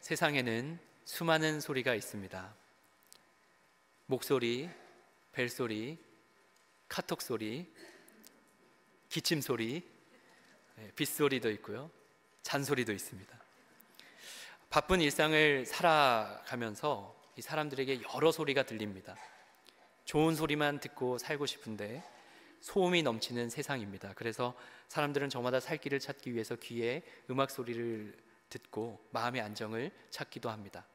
세상에는 수많은 소리가 있습니다. 목소리, 벨소리, 카톡 소리, 기침 소리, 빗소리도 있고요. 잔소리도 있습니다. 바쁜 일상을 살아가면서 이 사람들에게 여러 소리가 들립니다. 좋은 소리만 듣고 살고 싶은데 소음이 넘치는 세상입니다. 그래서 사람들은 저마다 살 길을 찾기 위해서 귀에 음악 소리를 듣고 마음의 안정을 찾기도 합니다.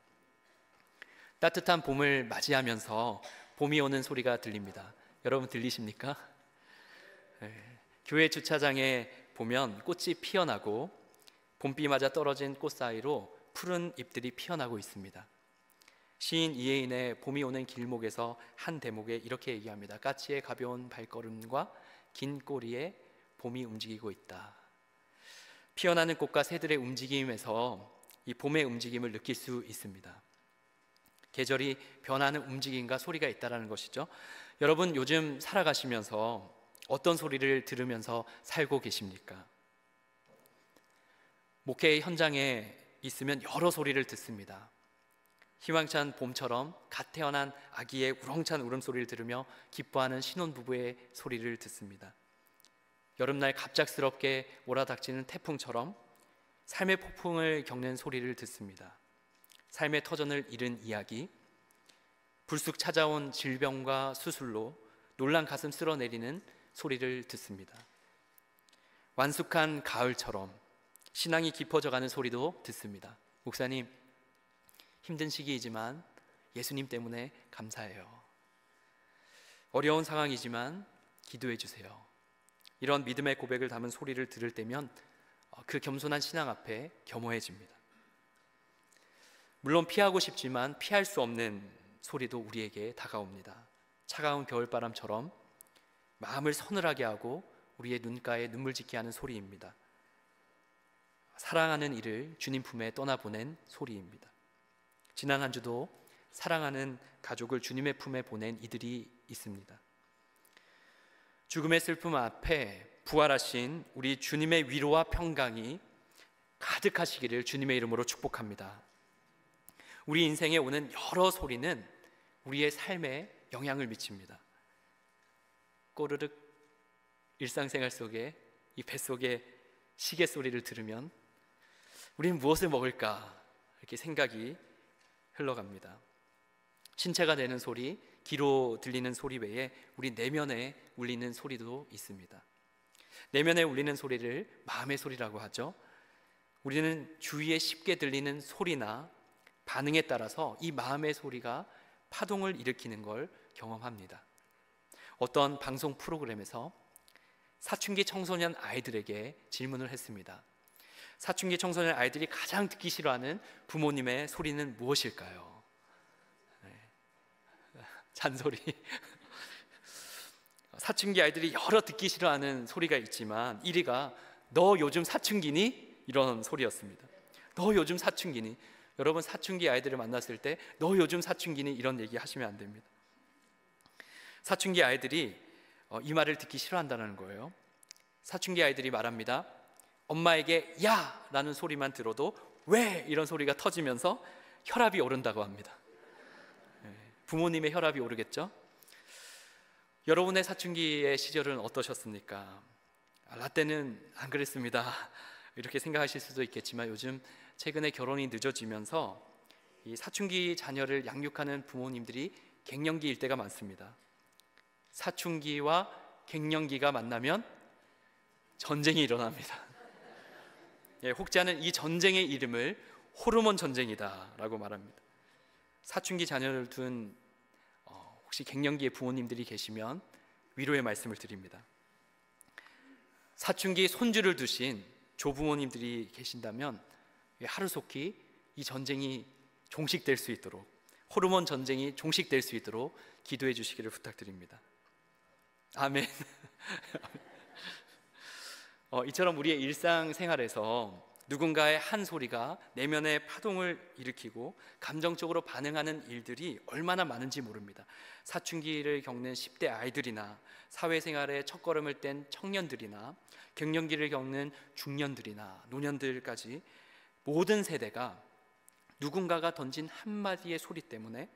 따뜻한 봄을 맞이하면서 봄이 오는 소리가 들립니다. 여러분 들리십니까? 교회 주차장에 보면 꽃이 피어나고 봄비 맞아 떨어진 꽃 사이로 푸른 잎들이 피어나고 있습니다. 시인 이혜인의 봄이 오는 길목에서 한 대목에 이렇게 얘기합니다. 까치의 가벼운 발걸음과 긴 꼬리에 봄이 움직이고 있다. 피어나는 꽃과 새들의 움직임에서 이 봄의 움직임을 느낄 수 있습니다. 계절이 변하는 움직임과 소리가 있다는 것이죠. 여러분 요즘 살아가시면서 어떤 소리를 들으면서 살고 계십니까? 목회 현장에 있으면 여러 소리를 듣습니다. 희망찬 봄처럼 갓 태어난 아기의 우렁찬 울음소리를 들으며 기뻐하는 신혼부부의 소리를 듣습니다. 여름날 갑작스럽게 몰아닥치는 태풍처럼 삶의 폭풍을 겪는 소리를 듣습니다. 삶의 터전을 잃은 이야기, 불쑥 찾아온 질병과 수술로 놀란 가슴 쓸어내리는 소리를 듣습니다. 완숙한 가을처럼 신앙이 깊어져가는 소리도 듣습니다. 목사님, 힘든 시기이지만 예수님 때문에 감사해요. 어려운 상황이지만 기도해 주세요. 이런 믿음의 고백을 담은 소리를 들을 때면 그 겸손한 신앙 앞에 겸허해집니다. 물론 피하고 싶지만 피할 수 없는 소리도 우리에게 다가옵니다. 차가운 겨울바람처럼 마음을 서늘하게 하고 우리의 눈가에 눈물 짓게 하는 소리입니다. 사랑하는 이를 주님 품에 떠나보낸 소리입니다. 지난 한 주도 사랑하는 가족을 주님의 품에 보낸 이들이 있습니다. 죽음의 슬픔 앞에 부활하신 우리 주님의 위로와 평강이 가득하시기를 주님의 이름으로 축복합니다. 우리 인생에 오는 여러 소리는 우리의 삶에 영향을 미칩니다. 꼬르륵 일상생활 속에 이 뱃속에 시계 소리를 들으면 우리는 무엇을 먹을까 이렇게 생각이 흘러갑니다. 신체가 내는 소리, 귀로 들리는 소리 외에 우리 내면에 울리는 소리도 있습니다. 내면에 울리는 소리를 마음의 소리라고 하죠. 우리는 주위에 쉽게 들리는 소리나 반응에 따라서 이 마음의 소리가 파동을 일으키는 걸 경험합니다. 어떤 방송 프로그램에서 사춘기 청소년 아이들에게 질문을 했습니다. 사춘기 청소년 아이들이 가장 듣기 싫어하는 부모님의 소리는 무엇일까요? 잔소리. 사춘기 아이들이 여러 듣기 싫어하는 소리가 있지만 1위가 너 요즘 사춘기니? 이런 소리였습니다. 너 요즘 사춘기니? 여러분 사춘기 아이들을 만났을 때 너 요즘 사춘기니? 이런 얘기 하시면 안 됩니다. 사춘기 아이들이 이 말을 듣기 싫어한다는 거예요. 사춘기 아이들이 말합니다. 엄마에게 야! 라는 소리만 들어도 왜? 이런 소리가 터지면서 혈압이 오른다고 합니다. 부모님의 혈압이 오르겠죠? 여러분의 사춘기의 시절은 어떠셨습니까? 라떼는 안 그랬습니다 이렇게 생각하실 수도 있겠지만 요즘 최근에 결혼이 늦어지면서 이 사춘기 자녀를 양육하는 부모님들이 갱년기일 때가 많습니다. 사춘기와 갱년기가 만나면 전쟁이 일어납니다. 혹자는 이 전쟁의 이름을 호르몬 전쟁이다 라고 말합니다. 사춘기 자녀를 둔 혹시 갱년기의 부모님들이 계시면 위로의 말씀을 드립니다. 사춘기 손주를 두신 조부모님들이 계신다면 하루속히 이 전쟁이 종식될 수 있도록, 호르몬 전쟁이 종식될 수 있도록 기도해 주시기를 부탁드립니다. 아멘. 이처럼 우리의 일상생활에서 누군가의 한 소리가 내면의 파동을 일으키고 감정적으로 반응하는 일들이 얼마나 많은지 모릅니다. 사춘기를 겪는 10대 아이들이나 사회생활에 첫걸음을 뗀 청년들이나 갱년기를 겪는 중년들이나 노년들까지 모든 세대가 누군가가 던진 한마디의 소리 때문에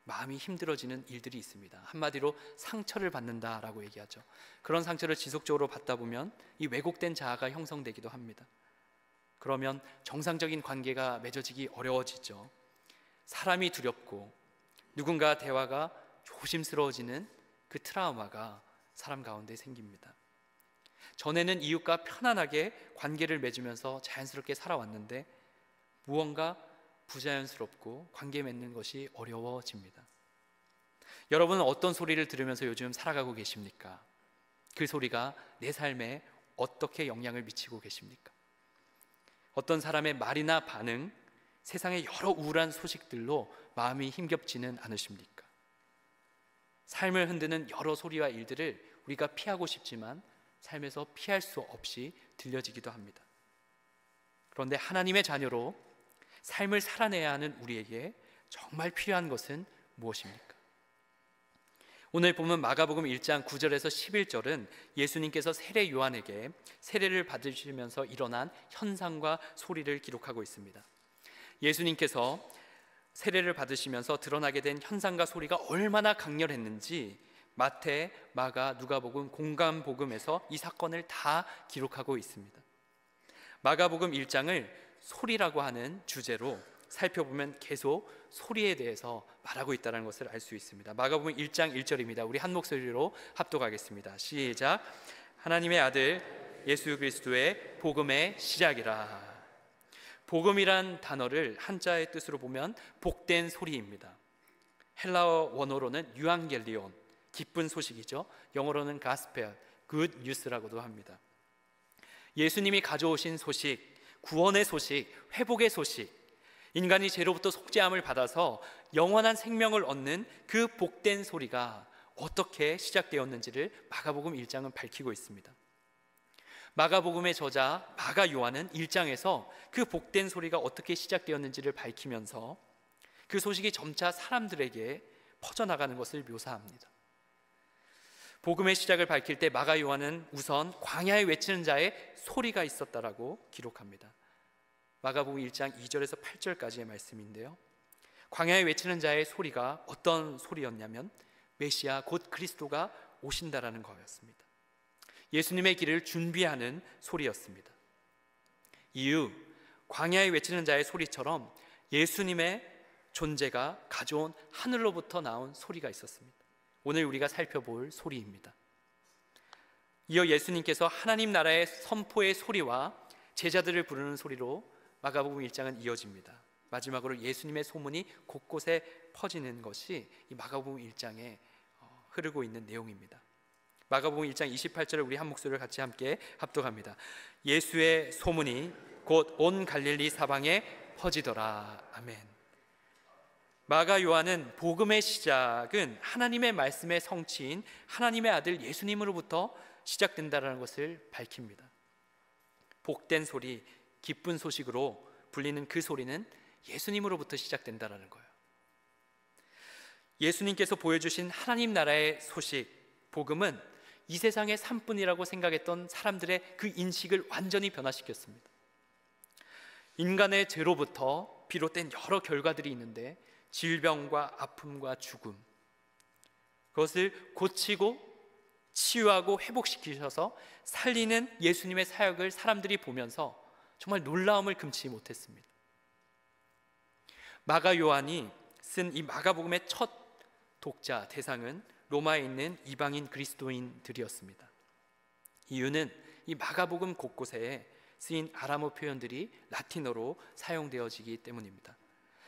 마음이 힘들어지는 일들이 있습니다. 한마디로 상처를 받는다라고 얘기하죠. 그런 상처를 지속적으로 받다 보면 이 왜곡된 자아가 형성되기도 합니다. 그러면 정상적인 관계가 맺어지기 어려워지죠. 사람이 두렵고 누군가 대화가 조심스러워지는 그 트라우마가 사람 가운데 생깁니다. 전에는 이웃과 편안하게 관계를 맺으면서 자연스럽게 살아왔는데 무언가 부자연스럽고 관계 맺는 것이 어려워집니다. 여러분은 어떤 소리를 들으면서 요즘 살아가고 계십니까? 그 소리가 내 삶에 어떻게 영향을 미치고 계십니까? 어떤 사람의 말이나 반응, 세상의 여러 우울한 소식들로 마음이 힘겹지는 않으십니까? 삶을 흔드는 여러 소리와 일들을 우리가 피하고 싶지만 삶에서 피할 수 없이 들려지기도 합니다. 그런데 하나님의 자녀로 삶을 살아내야 하는 우리에게 정말 필요한 것은 무엇입니까? 오늘 보면 마가복음 1장 9절에서 11절은 예수님께서 세례 요한에게 세례를 받으시면서 일어난 현상과 소리를 기록하고 있습니다. 예수님께서 세례를 받으시면서 드러나게 된 현상과 소리가 얼마나 강렬했는지 마태, 마가, 누가복음, 공관복음에서 이 사건을 다 기록하고 있습니다. 마가복음 1장을 소리라고 하는 주제로 살펴보면 계속 소리에 대해서 말하고 있다는 것을 알 수 있습니다. 마가복음 1장 1절입니다. 우리 한 목소리로 합독하겠습니다. 시작. 하나님의 아들 예수 그리스도의 복음의 시작이라. 복음이란 단어를 한자의 뜻으로 보면 복된 소리입니다. 헬라어 원어로는 유앙겔리온, 기쁜 소식이죠. 영어로는 가스펠, good news라고도 합니다. 예수님이 가져오신 소식, 구원의 소식, 회복의 소식, 인간이 죄로부터 속죄함을 받아서 영원한 생명을 얻는 그 복된 소리가 어떻게 시작되었는지를 마가복음 1장은 밝히고 있습니다. 마가복음의 저자 마가 요한은 1장에서 그 복된 소리가 어떻게 시작되었는지를 밝히면서 그 소식이 점차 사람들에게 퍼져나가는 것을 묘사합니다. 복음의 시작을 밝힐 때 마가 요한은 우선 광야에 외치는 자의 소리가 있었다라고 기록합니다. 마가복음 1장 2절에서 8절까지의 말씀인데요, 광야에 외치는 자의 소리가 어떤 소리였냐면 메시아 곧 그리스도가 오신다라는 거였습니다. 예수님의 길을 준비하는 소리였습니다. 이후 광야에 외치는 자의 소리처럼 예수님의 존재가 가져온 하늘로부터 나온 소리가 있었습니다. 오늘 우리가 살펴볼 소리입니다. 이어 예수님께서 하나님 나라의 선포의 소리와 제자들을 부르는 소리로 마가복음 1장은 이어집니다. 마지막으로 예수님의 소문이 곳곳에 퍼지는 것이 이 마가복음 1장에 흐르고 있는 내용입니다. 마가복음 1장 28절을 우리 한 목소리를 같이 함께 합독합니다. 예수의 소문이 곧 온 갈릴리 사방에 퍼지더라. 아멘. 마가 요한은 복음의 시작은 하나님의 말씀의 성취인 하나님의 아들 예수님으로부터 시작된다는 것을 밝힙니다. 복된 소리, 기쁜 소식으로 불리는 그 소리는 예수님으로부터 시작된다는 거예요. 예수님께서 보여주신 하나님 나라의 소식, 복음은 이 세상의 산뿐이라고 생각했던 사람들의 그 인식을 완전히 변화시켰습니다. 인간의 죄로부터 비롯된 여러 결과들이 있는데 질병과 아픔과 죽음, 그것을 고치고 치유하고 회복시키셔서 살리는 예수님의 사역을 사람들이 보면서 정말 놀라움을 금치 못했습니다. 마가 요한이 쓴 이 마가복음의 첫 독자 대상은 로마에 있는 이방인 그리스도인들이었습니다. 이유는 이 마가복음 곳곳에 쓰인 아람어 표현들이 라틴어로 사용되어지기 때문입니다.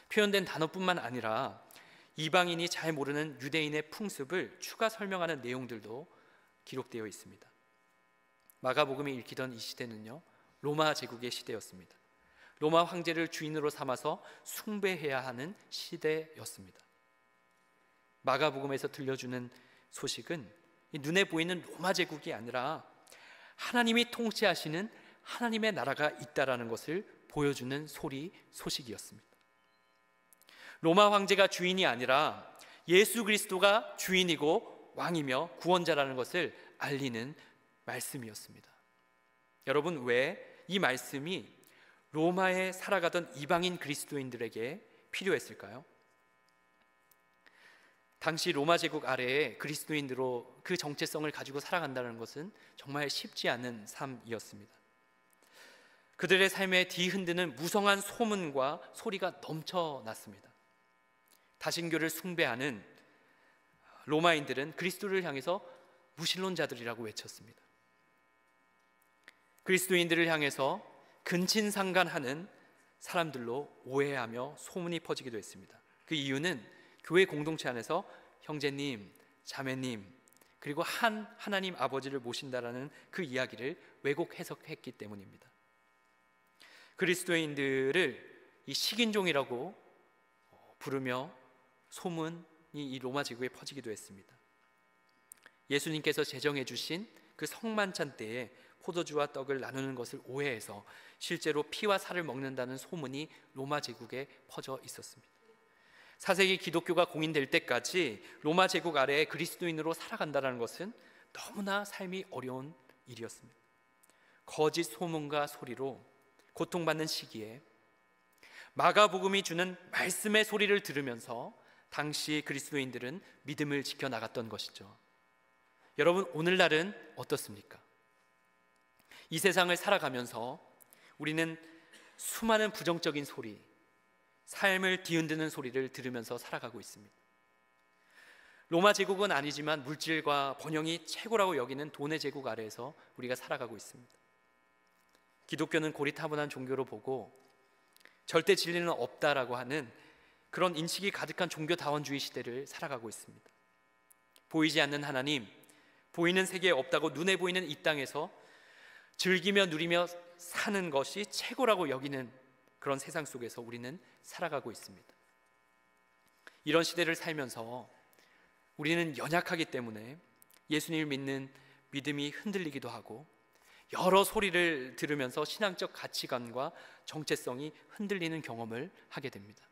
표현된 단어뿐만 아니라 이방인이 잘 모르는 유대인의 풍습을 추가 설명하는 내용들도 기록되어 있습니다. 마가복음이 읽히던 이 시대는요, 로마 제국의 시대였습니다. 로마 황제를 주인으로 삼아서 숭배해야 하는 시대였습니다. 마가복음에서 들려주는 소식은 눈에 보이는 로마 제국이 아니라 하나님이 통치하시는 하나님의 나라가 있다라는 것을 보여주는 소식이었습니다. 로마 황제가 주인이 아니라 예수 그리스도가 주인이고 왕이며 구원자라는 것을 알리는 말씀이었습니다. 여러분, 왜 이 말씀이 로마에 살아가던 이방인 그리스도인들에게 필요했을까요? 당시 로마 제국 아래에 그리스도인으로 그 정체성을 가지고 살아간다는 것은 정말 쉽지 않은 삶이었습니다. 그들의 삶에 뒤흔드는 무성한 소문과 소리가 넘쳐났습니다. 다신교를 숭배하는 로마인들은 그리스도를 향해서 무신론자들이라고 외쳤습니다. 그리스도인들을 향해서 근친상간하는 사람들로 오해하며 소문이 퍼지기도 했습니다. 그 이유는 교회 공동체 안에서 형제님, 자매님, 그리고 하나님 아버지를 모신다라는 그 이야기를 왜곡 해석했기 때문입니다. 그리스도인들을 이 식인종이라고 부르며 소문이 이 로마 제국에 퍼지기도 했습니다. 예수님께서 제정해 주신 그 성만찬 때에 포도주와 떡을 나누는 것을 오해해서 실제로 피와 살을 먹는다는 소문이 로마 제국에 퍼져 있었습니다. 4세기 기독교가 공인될 때까지 로마 제국 아래에 그리스도인으로 살아간다는 것은 너무나 삶이 어려운 일이었습니다. 거짓 소문과 소리로 고통받는 시기에 마가복음이 주는 말씀의 소리를 들으면서 당시 그리스도인들은 믿음을 지켜나갔던 것이죠. 여러분, 오늘날은 어떻습니까? 이 세상을 살아가면서 우리는 수많은 부정적인 소리, 삶을 뒤흔드는 소리를 들으면서 살아가고 있습니다. 로마 제국은 아니지만 물질과 번영이 최고라고 여기는 돈의 제국 아래에서 우리가 살아가고 있습니다. 기독교는 고리타분한 종교로 보고 절대 진리는 없다라고 하는 그런 인식이 가득한 종교다원주의 시대를 살아가고 있습니다. 보이지 않는 하나님, 보이는 세계에 없다고 눈에 보이는 이 땅에서 즐기며 누리며 사는 것이 최고라고 여기는 그런 세상 속에서 우리는 살아가고 있습니다. 이런 시대를 살면서 우리는 연약하기 때문에 예수님을 믿는 믿음이 흔들리기도 하고 여러 소리를 들으면서 신앙적 가치관과 정체성이 흔들리는 경험을 하게 됩니다.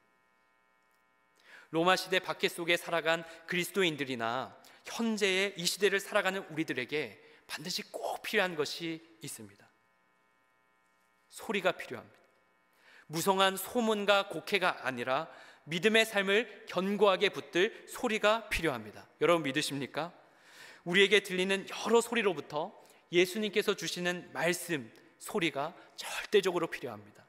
로마 시대 박해 속에 살아간 그리스도인들이나 현재의 이 시대를 살아가는 우리들에게 반드시 꼭 필요한 것이 있습니다. 소리가 필요합니다. 무성한 소문과 곡해가 아니라 믿음의 삶을 견고하게 붙들 소리가 필요합니다. 여러분 믿으십니까? 우리에게 들리는 여러 소리로부터 예수님께서 주시는 말씀, 소리가 절대적으로 필요합니다.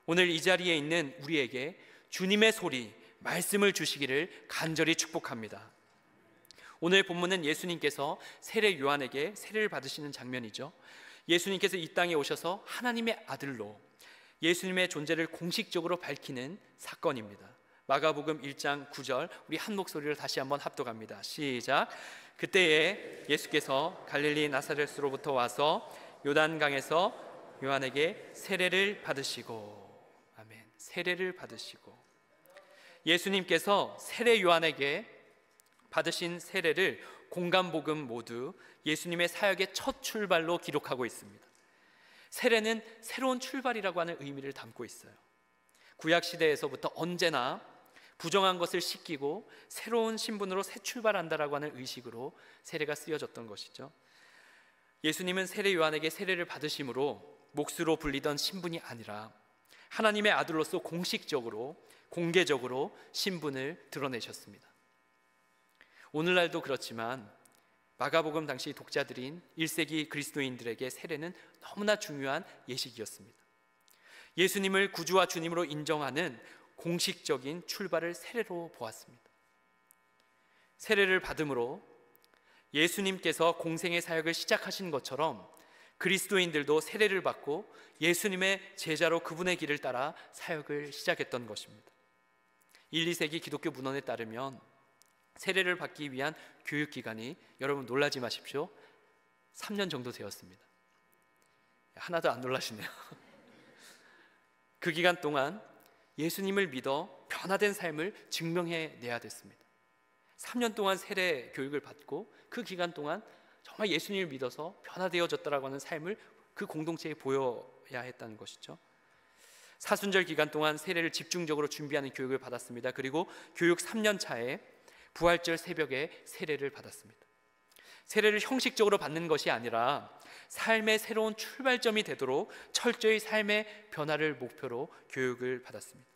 오늘 이 자리에 있는 우리에게 주님의 소리, 말씀을 주시기를 간절히 축복합니다. 오늘 본문은 예수님께서 세례 요한에게 세례를 받으시는 장면이죠. 예수님께서 이 땅에 오셔서 하나님의 아들로 예수님의 존재를 공식적으로 밝히는 사건입니다. 마가복음 1장 9절, 우리 한 목소리를 다시 한번 합독합니다. 시작. 그때에 예수께서 갈릴리 나사렛으로부터 와서 요단강에서 요한에게 세례를 받으시고, 아멘, 세례를 받으시고, 예수님께서 세례 요한에게 받으신 세례를 공간복음 모두 예수님의 사역의 첫 출발로 기록하고 있습니다. 세례는 새로운 출발이라고 하는 의미를 담고 있어요. 구약시대에서부터 언제나 부정한 것을 씻기고 새로운 신분으로 새 출발한다라고 하는 의식으로 세례가 쓰여졌던 것이죠. 예수님은 세례 요한에게 세례를 받으심으로 몫으로 불리던 신분이 아니라 하나님의 아들로서 공식적으로 공개적으로 신분을 드러내셨습니다. 오늘날도 그렇지만 마가복음 당시 독자들인 1세기 그리스도인들에게 세례는 너무나 중요한 예식이었습니다. 예수님을 구주와 주님으로 인정하는 공식적인 출발을 세례로 보았습니다. 세례를 받음으로 예수님께서 공생의 사역을 시작하신 것처럼 그리스도인들도 세례를 받고 예수님의 제자로 그분의 길을 따라 사역을 시작했던 것입니다. 1, 2세기 기독교 문헌에 따르면 세례를 받기 위한 교육기간이, 여러분 놀라지 마십시오, 3년 정도 되었습니다. 하나도 안 놀라시네요. 그 기간 동안 예수님을 믿어 변화된 삶을 증명해내야 됐습니다. 3년 동안 세례 교육을 받고 그 기간 동안 정말 예수님을 믿어서 변화되어졌다라고 하는 삶을 그 공동체에 보여야 했다는 것이죠. 사순절 기간 동안 세례를 집중적으로 준비하는 교육을 받았습니다. 그리고 교육 3년 차에 부활절 새벽에 세례를 받았습니다. 세례를 형식적으로 받는 것이 아니라 삶의 새로운 출발점이 되도록 철저히 삶의 변화를 목표로 교육을 받았습니다.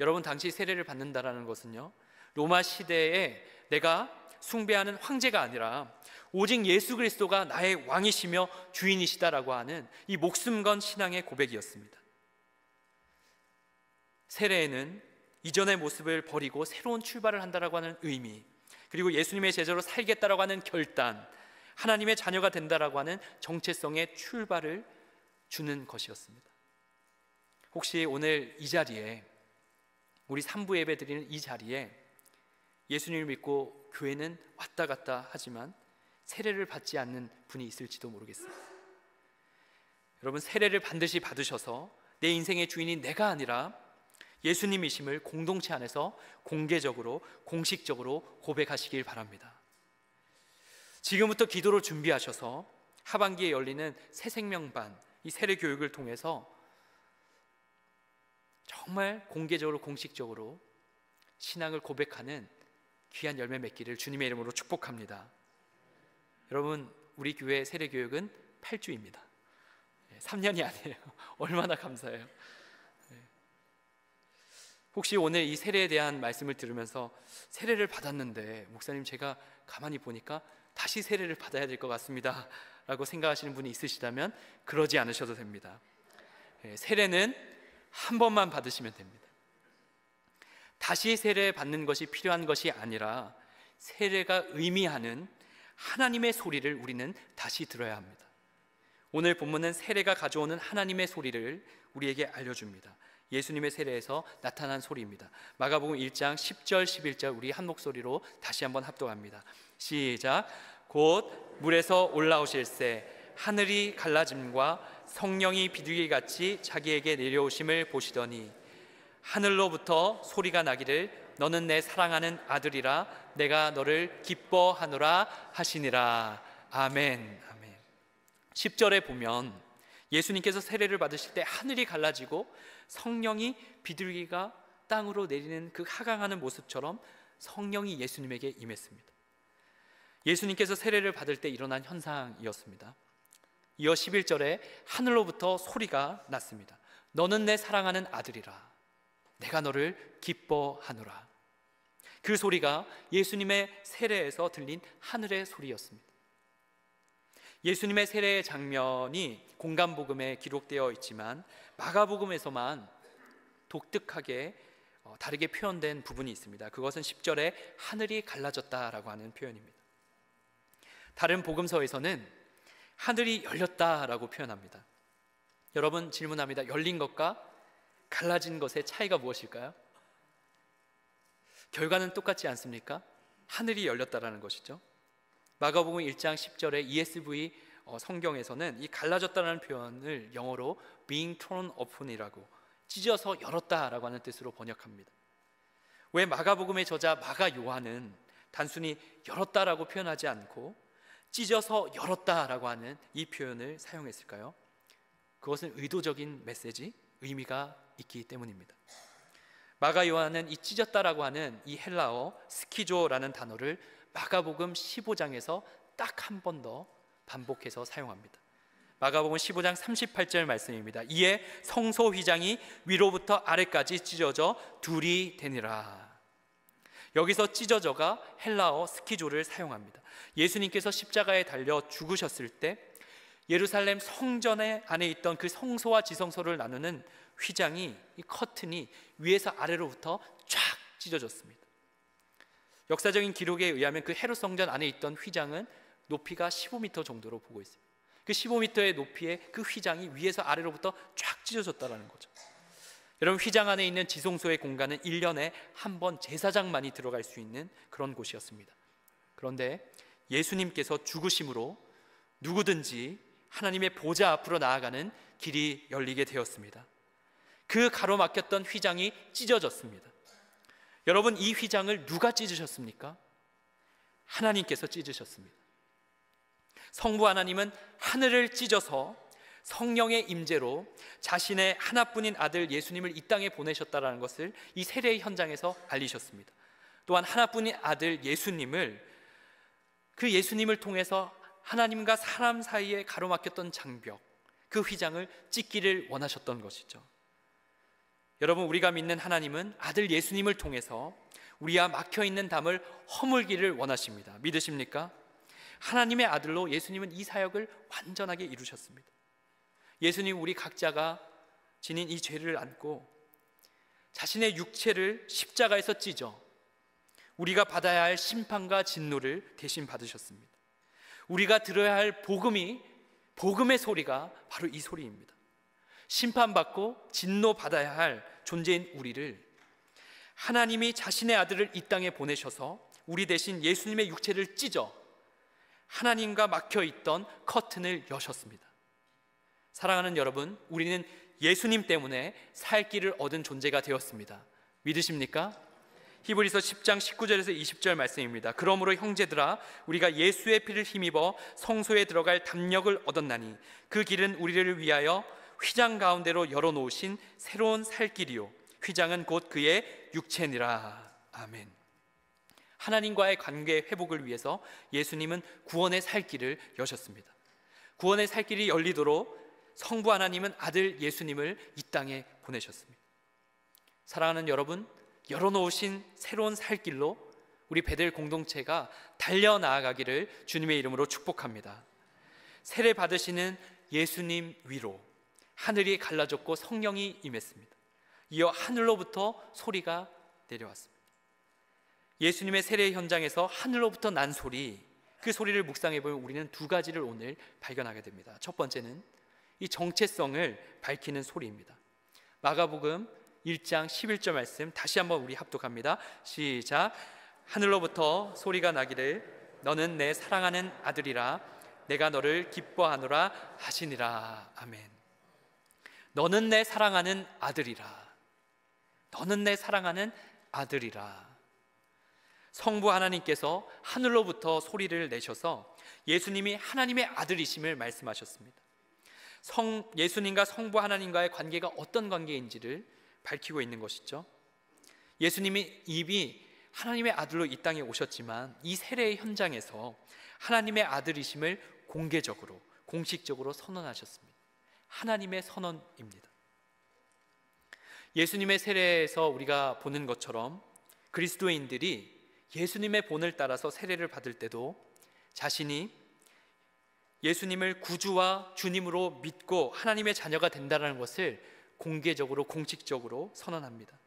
여러분, 당시 세례를 받는다라는 것은요, 로마 시대에 내가 숭배하는 황제가 아니라 오직 예수 그리스도가 나의 왕이시며 주인이시다라고 하는 이 목숨 건 신앙의 고백이었습니다. 세례에는 이전의 모습을 버리고 새로운 출발을 한다라고 하는 의미, 그리고 예수님의 제자로 살겠다라고 하는 결단, 하나님의 자녀가 된다라고 하는 정체성의 출발을 주는 것이었습니다. 혹시 오늘 이 자리에, 우리 3부 예배 드리는 이 자리에 예수님을 믿고 교회는 왔다 갔다 하지만 세례를 받지 않는 분이 있을지도 모르겠습니다. 여러분, 세례를 반드시 받으셔서 내 인생의 주인이 내가 아니라 예수님이심을 공동체 안에서 공개적으로, 공식적으로 고백하시길 바랍니다. 지금부터 기도로 준비하셔서 하반기에 열리는 새생명반, 이 세례 교육을 통해서 정말 공개적으로, 공식적으로 신앙을 고백하는 귀한 열매 맺기를 주님의 이름으로 축복합니다. 여러분, 우리 교회 세례 교육은 8주입니다. 3년이 아니에요. 얼마나 감사해요. 혹시 오늘 이 세례에 대한 말씀을 들으면서 세례를 받았는데 목사님, 제가 가만히 보니까 다시 세례를 받아야 될 것 같습니다 라고 생각하시는 분이 있으시다면 그러지 않으셔도 됩니다. 세례는 한 번만 받으시면 됩니다. 다시 세례 받는 것이 필요한 것이 아니라 세례가 의미하는 하나님의 소리를 우리는 다시 들어야 합니다. 오늘 본문은 세례가 가져오는 하나님의 소리를 우리에게 알려줍니다. 예수님의 세례에서 나타난 소리입니다. 마가복음 1장 10절 11절 우리 한 목소리로 다시 한번 합독합니다. 시작. 곧 물에서 올라오실새 하늘이 갈라짐과 성령이 비둘기같이 자기에게 내려오심을 보시더니 하늘로부터 소리가 나기를 너는 내 사랑하는 아들이라 내가 너를 기뻐하노라 하시니라. 아멘. 아멘. 10절에 보면 예수님께서 세례를 받으실 때 하늘이 갈라지고 성령이 비둘기가 땅으로 내리는 그 하강하는 모습처럼 성령이 예수님에게 임했습니다. 예수님께서 세례를 받을 때 일어난 현상이었습니다. 이어 11절에 하늘로부터 소리가 났습니다. 너는 내 사랑하는 아들이라 내가 너를 기뻐하노라. 그 소리가 예수님의 세례에서 들린 하늘의 소리였습니다. 예수님의 세례의 장면이 공간복음에 기록되어 있지만 마가복음에서만 독특하게 다르게 표현된 부분이 있습니다. 그것은 10절에 하늘이 갈라졌다라고 하는 표현입니다. 다른 복음서에서는 하늘이 열렸다라고 표현합니다. 여러분, 질문합니다. 열린 것과 갈라진 것의 차이가 무엇일까요? 결과는 똑같지 않습니까? 하늘이 열렸다라는 것이죠. 마가복음 1장 10절에 ESV 성경에서는 이 갈라졌다라는 표현을 영어로 being torn open이라고, 찢어서 열었다라고 하는 뜻으로 번역합니다. 왜 마가복음의 저자 마가 요한은 단순히 열었다라고 표현하지 않고 찢어서 열었다라고 하는 이 표현을 사용했을까요? 그것은 의도적인 메시지, 의미가 있기 때문입니다. 마가 요한은 이 찢었다라고 하는 이 헬라어 스키조라는 단어를 마가복음 15장에서 딱 한 번 더 반복해서 사용합니다. 마가복음 15장 38절 말씀입니다. 이에 성소 휘장이 위로부터 아래까지 찢어져 둘이 되니라. 여기서 찢어져가 헬라어 스키조를 사용합니다. 예수님께서 십자가에 달려 죽으셨을 때 예루살렘 성전에 안에 있던 그 성소와 지성소를 나누는 휘장이, 이 커튼이 위에서 아래로부터 쫙 찢어졌습니다. 역사적인 기록에 의하면 그 헤롯 성전 안에 있던 휘장은 높이가 15m 정도로 보고 있습니다. 그 15m의 높이의 그 휘장이 위에서 아래로부터 쫙 찢어졌다는 거죠. 여러분, 휘장 안에 있는 지성소의 공간은 1년에 한 번 제사장만이 들어갈 수 있는 그런 곳이었습니다. 그런데 예수님께서 죽으심으로 누구든지 하나님의 보좌 앞으로 나아가는 길이 열리게 되었습니다. 그 가로막혔던 휘장이 찢어졌습니다. 여러분, 이 휘장을 누가 찢으셨습니까? 하나님께서 찢으셨습니다. 성부 하나님은 하늘을 찢어서 성령의 임재로 자신의 하나뿐인 아들 예수님을 이 땅에 보내셨다는 것을 이 세례의 현장에서 알리셨습니다. 또한 하나뿐인 아들 예수님을 그 예수님을 통해서 하나님과 사람 사이에 가로막혔던 장벽, 그 휘장을 찢기를 원하셨던 것이죠. 여러분, 우리가 믿는 하나님은 아들 예수님을 통해서 우리와 막혀있는 담을 허물기를 원하십니다. 믿으십니까? 하나님의 아들로 예수님은 이 사역을 완전하게 이루셨습니다. 예수님, 우리 각자가 지닌 이 죄를 안고 자신의 육체를 십자가에서 찢어 우리가 받아야 할 심판과 진노를 대신 받으셨습니다. 우리가 들어야 할 복음의 소리가 바로 이 소리입니다. 심판받고 진노받아야 할 존재인 우리를 하나님이 자신의 아들을 이 땅에 보내셔서 우리 대신 예수님의 육체를 찢어 하나님과 막혀있던 커튼을 여셨습니다. 사랑하는 여러분, 우리는 예수님 때문에 살 길을 얻은 존재가 되었습니다. 믿으십니까? 히브리서 10장 19절에서 20절 말씀입니다. 그러므로 형제들아, 우리가 예수의 피를 힘입어 성소에 들어갈 담력을 얻었나니 그 길은 우리를 위하여 휘장 가운데로 열어놓으신 새로운 살 길이요 휘장은 곧 그의 육체니라. 아멘. 하나님과의 관계 회복을 위해서 예수님은 구원의 살 길을 여셨습니다. 구원의 살 길이 열리도록 성부 하나님은 아들 예수님을 이 땅에 보내셨습니다. 사랑하는 여러분, 열어놓으신 새로운 살 길로 우리 베델 공동체가 달려나아가기를 주님의 이름으로 축복합니다. 세례 받으시는 예수님 위로 하늘이 갈라졌고 성령이 임했습니다. 이어 하늘로부터 소리가 내려왔습니다. 예수님의 세례 현장에서 하늘로부터 난 소리, 그 소리를 묵상해 보면 우리는 두 가지를 오늘 발견하게 됩니다. 첫 번째는 이 정체성을 밝히는 소리입니다. 마가복음 1장 11절 말씀 다시 한번 우리 합독합니다. 시작. 하늘로부터 소리가 나기를 너는 내 사랑하는 아들이라 내가 너를 기뻐하노라 하시니라. 아멘. 너는 내 사랑하는 아들이라. 너는 내 사랑하는 아들이라. 성부 하나님께서 하늘로부터 소리를 내셔서 예수님이 하나님의 아들이심을 말씀하셨습니다. 예수님과 성부 하나님과의 관계가 어떤 관계인지를 밝히고 있는 것이죠. 예수님이 이미 하나님의 아들로 이 땅에 오셨지만 이 세례의 현장에서 하나님의 아들이심을 공개적으로, 공식적으로 선언하셨습니다. 하나님의 선언입니다. 예수님의 세례에서 우리가 보는 것처럼 그리스도인들이 예수님의 본을 따라서 세례를 받을 때도 자신이 예수님을 구주와 주님으로 믿고 하나님의 자녀가 된다는 것을 공개적으로, 공식적으로 선언합니다.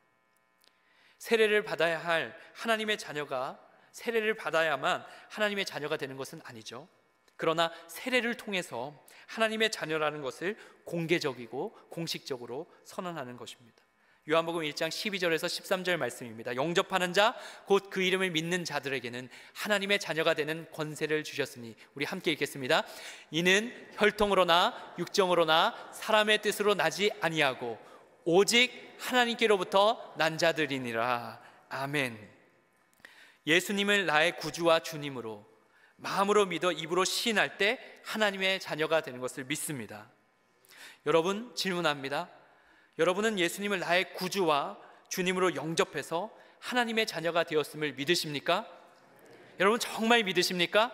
세례를 받아야 할 하나님의 자녀가 세례를 받아야만 하나님의 자녀가 되는 것은 아니죠. 그러나 세례를 통해서 하나님의 자녀라는 것을 공개적이고 공식적으로 선언하는 것입니다. 요한복음 1장 12절에서 13절 말씀입니다. 영접하는 자, 곧 그 이름을 믿는 자들에게는 하나님의 자녀가 되는 권세를 주셨으니, 우리 함께 읽겠습니다. 이는 혈통으로나 육정으로나 사람의 뜻으로 나지 아니하고 오직 하나님께로부터 난 자들이니라. 아멘. 예수님을 나의 구주와 주님으로 마음으로 믿어 입으로 시인할 때 하나님의 자녀가 되는 것을 믿습니다. 여러분, 질문합니다. 여러분은 예수님을 나의 구주와 주님으로 영접해서 하나님의 자녀가 되었음을 믿으십니까? 여러분, 정말 믿으십니까?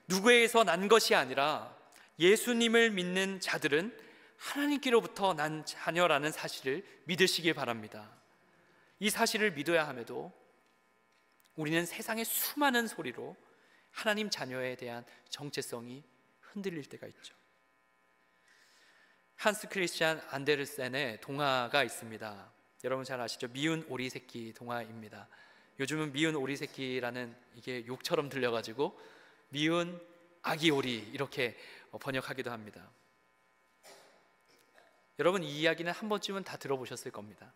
누구에게서 난 것이 아니라 예수님을 믿는 자들은 하나님께로부터 난 자녀라는 사실을 믿으시길 바랍니다. 이 사실을 믿어야 함에도 우리는 세상의 수많은 소리로 하나님 자녀에 대한 정체성이 흔들릴 때가 있죠. 한스 크리스찬 안데르센의 동화가 있습니다. 여러분 잘 아시죠? 미운 오리 새끼 동화입니다. 요즘은 미운 오리 새끼라는 이게 욕처럼 들려가지고 미운 아기 오리 이렇게 번역하기도 합니다. 여러분, 이 이야기는 한 번쯤은 다 들어보셨을 겁니다.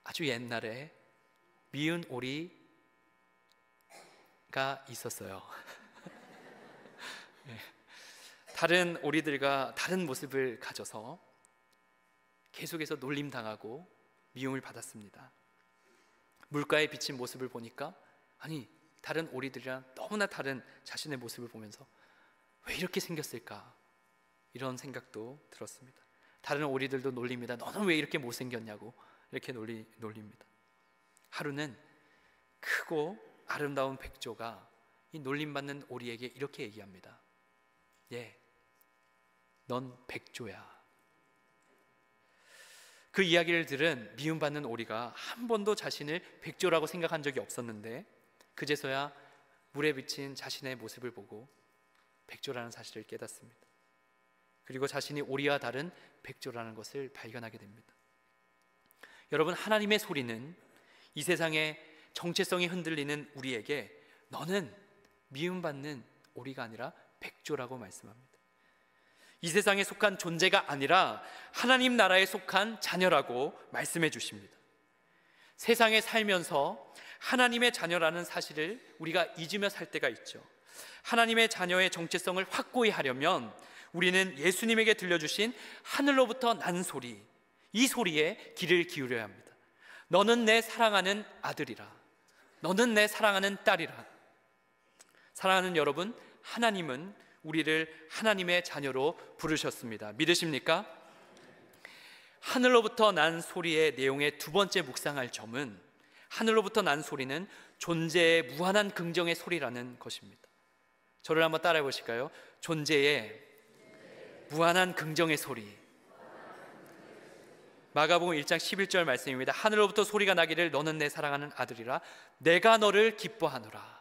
아주 옛날에 미운 오리가 있었어요. 네. 다른 오리들과 다른 모습을 가져서 계속해서 놀림당하고 미움을 받았습니다. 물가에 비친 모습을 보니까 다른 오리들이랑 너무나 다른 자신의 모습을 보면서 왜 이렇게 생겼을까? 이런 생각도 들었습니다. 다른 오리들도 놀립니다. 너는 왜 이렇게 못생겼냐고 이렇게 놀립니다. 하루는 크고 아름다운 백조가 이 놀림받는 오리에게 이렇게 얘기합니다. 넌 백조야. 그 이야기를 들은 미움받는 오리가 한 번도 자신을 백조라고 생각한 적이 없었는데 그제서야 물에 비친 자신의 모습을 보고 백조라는 사실을 깨닫습니다. 그리고 자신이 오리와 다른 백조라는 것을 발견하게 됩니다. 여러분, 하나님의 소리는 이 세상의 정체성이 흔들리는 우리에게 너는 미움받는 오리가 아니라 백조라고 말씀합니다. 이 세상에 속한 존재가 아니라 하나님 나라에 속한 자녀라고 말씀해 주십니다. 세상에 살면서 하나님의 자녀라는 사실을 우리가 잊으며 살 때가 있죠. 하나님의 자녀의 정체성을 확고히 하려면 우리는 예수님에게 들려주신 하늘로부터 난 소리, 이 소리에 귀를 기울여야 합니다. 너는 내 사랑하는 아들이라, 너는 내 사랑하는 딸이라. 사랑하는 여러분, 하나님은 우리를 하나님의 자녀로 부르셨습니다. 믿으십니까? 하늘로부터 난 소리의 내용의 두 번째 묵상할 점은 하늘로부터 난 소리는 존재의 무한한 긍정의 소리라는 것입니다. 저를 한번 따라해 보실까요? 존재의 무한한 긍정의 소리. 마가복음 1장 11절 말씀입니다. 하늘로부터 소리가 나기를 너는 내 사랑하는 아들이라 내가 너를 기뻐하노라.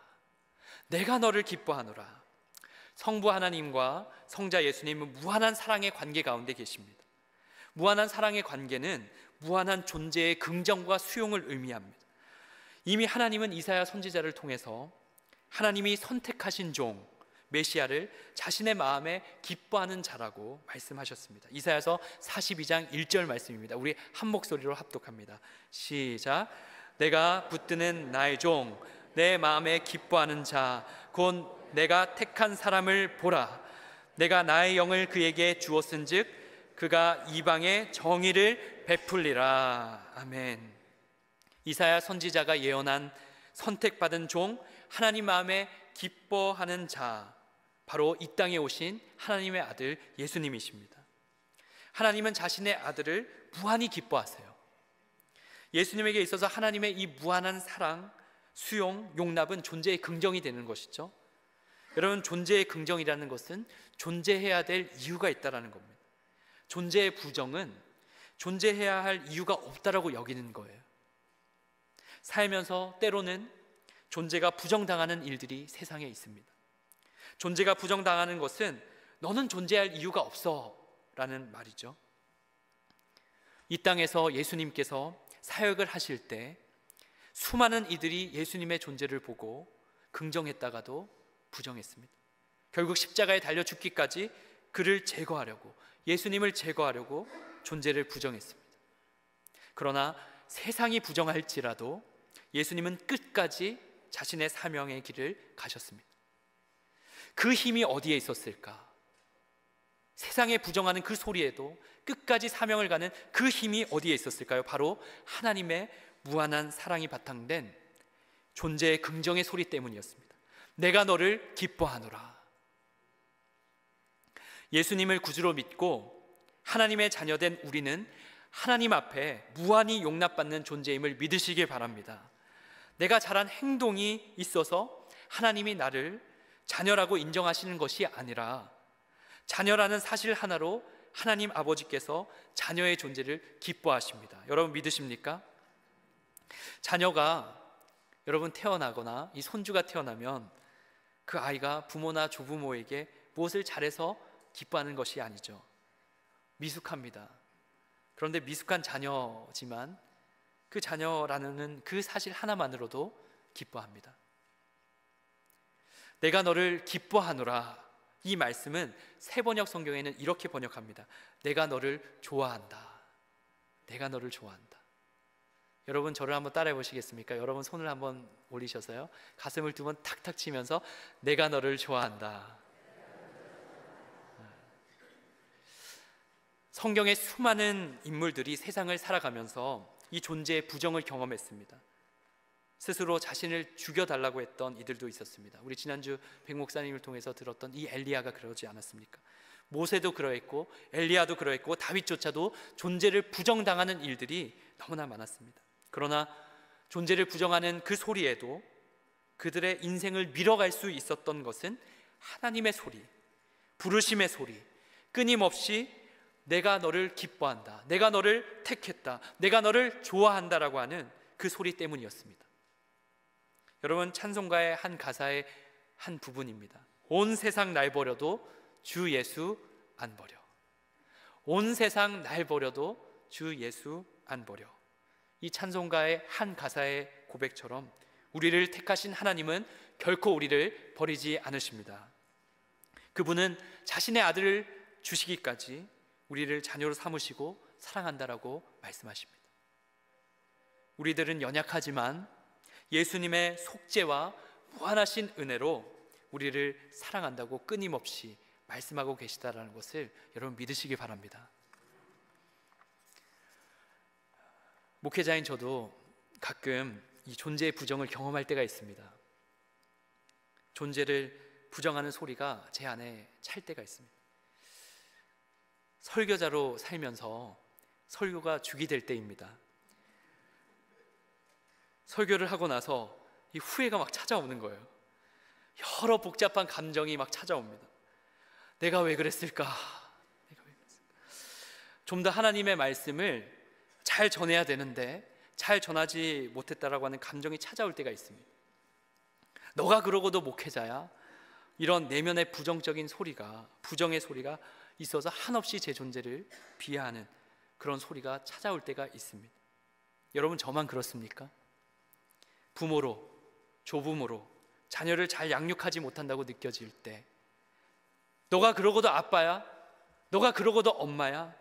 내가 너를 기뻐하노라. 성부 하나님과 성자 예수님은 무한한 사랑의 관계 가운데 계십니다. 무한한 사랑의 관계는 무한한 존재의 긍정과 수용을 의미합니다. 이미 하나님은 이사야 선지자를 통해서 하나님이 선택하신 종 메시아를 자신의 마음에 기뻐하는 자라고 말씀하셨습니다. 이사야서 42장 1절 말씀입니다. 우리 한 목소리로 합독합니다. 시작. 내가 붙드는 나의 종 내 마음에 기뻐하는 자 곧 내가 택한 사람을 보라. 내가 나의 영을 그에게 주었은즉 그가 이방의 정의를 베풀리라. 아멘. 이사야 선지자가 예언한 선택받은 종, 하나님 마음에 기뻐하는 자, 바로 이 땅에 오신 하나님의 아들 예수님이십니다. 하나님은 자신의 아들을 무한히 기뻐하세요. 예수님에게 있어서 하나님의 이 무한한 사랑, 수용, 용납은 존재의 긍정이 되는 것이죠. 여러분, 존재의 긍정이라는 것은 존재해야 될 이유가 있다는 겁니다. 존재의 부정은 존재해야 할 이유가 없다라고 여기는 거예요. 살면서 때로는 존재가 부정당하는 일들이 세상에 있습니다. 존재가 부정당하는 것은 너는 존재할 이유가 없어 라는 말이죠. 이 땅에서 예수님께서 사역을 하실 때 수많은 이들이 예수님의 존재를 보고 긍정했다가도 부정했습니다. 결국 십자가에 달려 죽기까지 그를 제거하려고, 예수님을 제거하려고 존재를 부정했습니다. 그러나 세상이 부정할지라도 예수님은 끝까지 자신의 사명의 길을 가셨습니다. 그 힘이 어디에 있었을까? 세상에 부정하는 그 소리에도 끝까지 사명을 가는 그 힘이 어디에 있었을까요? 바로 하나님의 무한한 사랑이 바탕된 존재의 긍정의 소리 때문이었습니다. 내가 너를 기뻐하노라. 예수님을 구주로 믿고 하나님의 자녀된 우리는 하나님 앞에 무한히 용납받는 존재임을 믿으시길 바랍니다. 내가 잘한 행동이 있어서 하나님이 나를 자녀라고 인정하시는 것이 아니라 자녀라는 사실 하나로 하나님 아버지께서 자녀의 존재를 기뻐하십니다. 여러분 믿으십니까? 자녀가 여러분 태어나거나 이 손주가 태어나면 그 아이가 부모나 조부모에게 무엇을 잘해서 기뻐하는 것이 아니죠. 미숙합니다. 그런데 미숙한 자녀지만 그 자녀라는 그 사실 하나만으로도 기뻐합니다. 내가 너를 기뻐하노라. 이 말씀은 세번역 성경에는 이렇게 번역합니다. 내가 너를 좋아한다. 내가 너를 좋아한다. 여러분 저를 한번 따라해 보시겠습니까? 여러분 손을 한번 올리셔서요, 가슴을 두 번 탁탁 치면서 내가 너를 좋아한다. 성경의 수많은 인물들이 세상을 살아가면서 이 존재의 부정을 경험했습니다. 스스로 자신을 죽여달라고 했던 이들도 있었습니다. 우리 지난주 백 목사님을 통해서 들었던 이 엘리야가 그러지 않았습니까? 모세도 그러했고 엘리야도 그러했고 다윗조차도 존재를 부정당하는 일들이 너무나 많았습니다. 그러나 존재를 부정하는 그 소리에도 그들의 인생을 밀어갈 수 있었던 것은 하나님의 소리, 부르심의 소리, 끊임없이 내가 너를 기뻐한다, 내가 너를 택했다, 내가 너를 좋아한다라고 하는 그 소리 때문이었습니다. 여러분, 찬송가의 한 가사의 한 부분입니다. 온 세상 날 버려도 주 예수 안 버려. 온 세상 날 버려도 주 예수 안 버려. 이 찬송가의 한 가사의 고백처럼 우리를 택하신 하나님은 결코 우리를 버리지 않으십니다. 그분은 자신의 아들을 주시기까지 우리를 자녀로 삼으시고 사랑한다라고 말씀하십니다. 우리들은 연약하지만 예수님의 속죄와 무한하신 은혜로 우리를 사랑한다고 끊임없이 말씀하고 계시다라는 것을 여러분 믿으시기 바랍니다. 목회자인 저도 가끔 이 존재의 부정을 경험할 때가 있습니다. 존재를 부정하는 소리가 제 안에 찰 때가 있습니다. 설교자로 살면서 설교가 죽이 될 때입니다. 설교를 하고 나서 이 후회가 막 찾아오는 거예요. 여러 복잡한 감정이 막 찾아옵니다. 내가 왜 그랬을까? 좀 더 하나님의 말씀을 잘 전해야 되는데 잘 전하지 못했다라고 하는 감정이 찾아올 때가 있습니다. 너가 그러고도 목회자야? 이런 내면의 부정적인 소리가, 부정의 소리가 있어서 한없이 제 존재를 비하하는 그런 소리가 찾아올 때가 있습니다. 여러분, 저만 그렇습니까? 부모로, 조부모로 자녀를 잘 양육하지 못한다고 느껴질 때, 너가 그러고도 아빠야? 너가 그러고도 엄마야?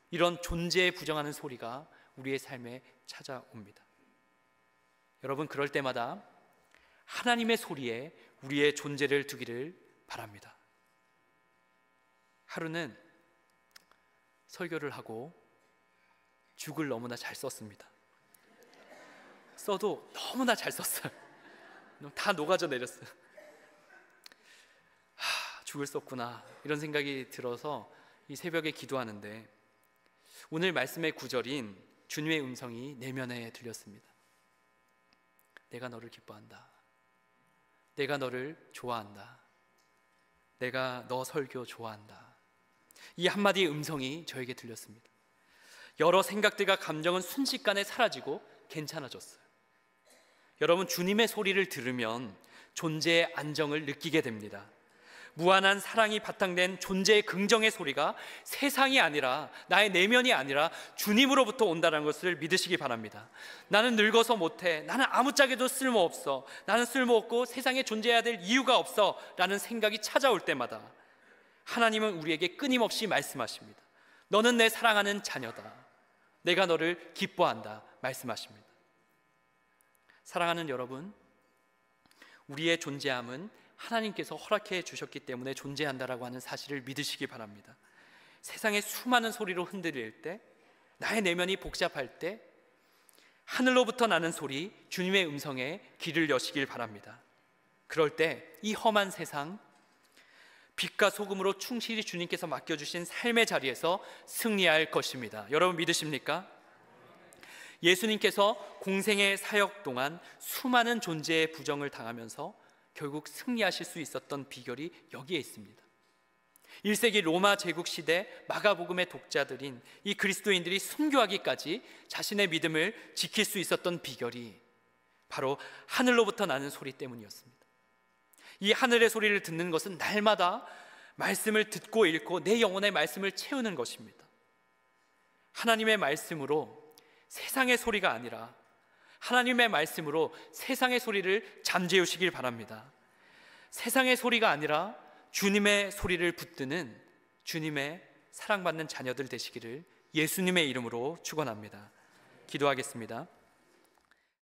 이런 존재에 부정하는 소리가 우리의 삶에 찾아옵니다. 여러분, 그럴 때마다 하나님의 소리에 우리의 존재를 두기를 바랍니다. 하루는 설교를 하고 죽을 너무나 잘 썼습니다. 써도 너무나 잘 썼어요. 다 녹아져 내렸어요. 죽을 썼구나, 이런 생각이 들어서 이 새벽에 기도하는데 오늘 말씀의 구절인 주님의 음성이 내면에 들렸습니다. 내가 너를 기뻐한다. 내가 너를 좋아한다. 내가 너 설교 좋아한다. 이 한마디의 음성이 저에게 들렸습니다. 여러 생각들과 감정은 순식간에 사라지고 괜찮아졌어요. 여러분, 주님의 소리를 들으면 존재의 안정을 느끼게 됩니다. 무한한 사랑이 바탕된 존재의 긍정의 소리가 세상이 아니라, 나의 내면이 아니라 주님으로부터 온다는 것을 믿으시기 바랍니다. 나는 늙어서 못해, 나는 아무짝에도 쓸모없어, 나는 쓸모없고 세상에 존재해야 될 이유가 없어 라는 생각이 찾아올 때마다 하나님은 우리에게 끊임없이 말씀하십니다. 너는 내 사랑하는 자녀다. 내가 너를 기뻐한다 말씀하십니다. 사랑하는 여러분, 우리의 존재함은 하나님께서 허락해 주셨기 때문에 존재한다라고 하는 사실을 믿으시기 바랍니다. 세상의 수많은 소리로 흔들릴 때, 나의 내면이 복잡할 때 하늘로부터 나는 소리, 주님의 음성에 귀를 여시길 바랍니다. 그럴 때 이 험한 세상, 빛과 소금으로 충실히 주님께서 맡겨주신 삶의 자리에서 승리할 것입니다. 여러분 믿으십니까? 예수님께서 공생의 사역 동안 수많은 존재의 부정을 당하면서 결국 승리하실 수 있었던 비결이 여기에 있습니다. 1세기 로마 제국 시대 마가복음의 독자들인 이 그리스도인들이 순교하기까지 자신의 믿음을 지킬 수 있었던 비결이 바로 하늘로부터 나는 소리 때문이었습니다. 이 하늘의 소리를 듣는 것은 날마다 말씀을 듣고 읽고 내 영혼의 말씀을 채우는 것입니다. 하나님의 말씀으로 세상의 소리가 아니라 하나님의 말씀으로 세상의 소리를 잠재우시길 바랍니다. 세상의 소리가 아니라 주님의 소리를 붙드는 주님의 사랑받는 자녀들 되시기를 예수님의 이름으로 축원합니다. 기도하겠습니다.